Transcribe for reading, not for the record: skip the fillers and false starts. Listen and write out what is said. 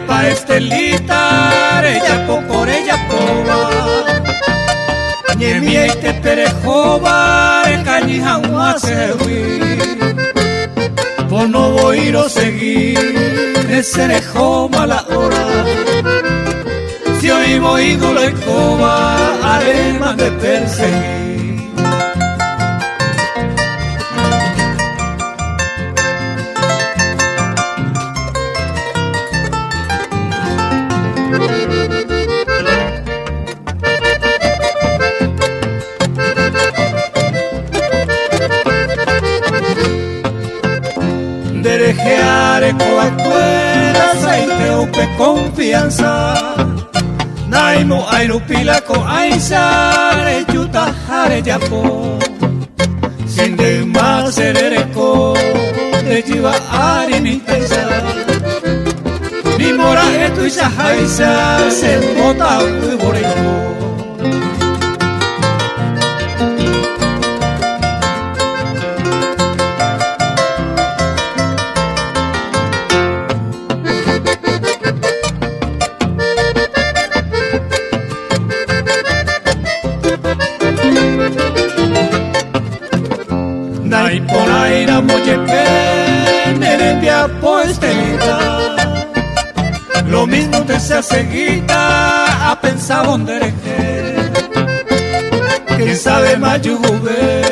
para Estelita, ella por ella poba. Ñemia y te perejoba, cañija se hui. Por no voy a seguir, ese rejo mala hora. Si hoy voy a la escoba, haré más de perseguir. Derejeare coacuera, saite upe confianza. Naimo airu pila ko aisa, reyuta jare yapo. Sin de más serereko, de jiva ari ni taisa. Ni mora etu isa jaisa, se mota ui boreko. Nai por ahí la moyepe, nerembia Estelita. Lo mismo te se seguida a pensar donde eres. Quién sabe más yugube.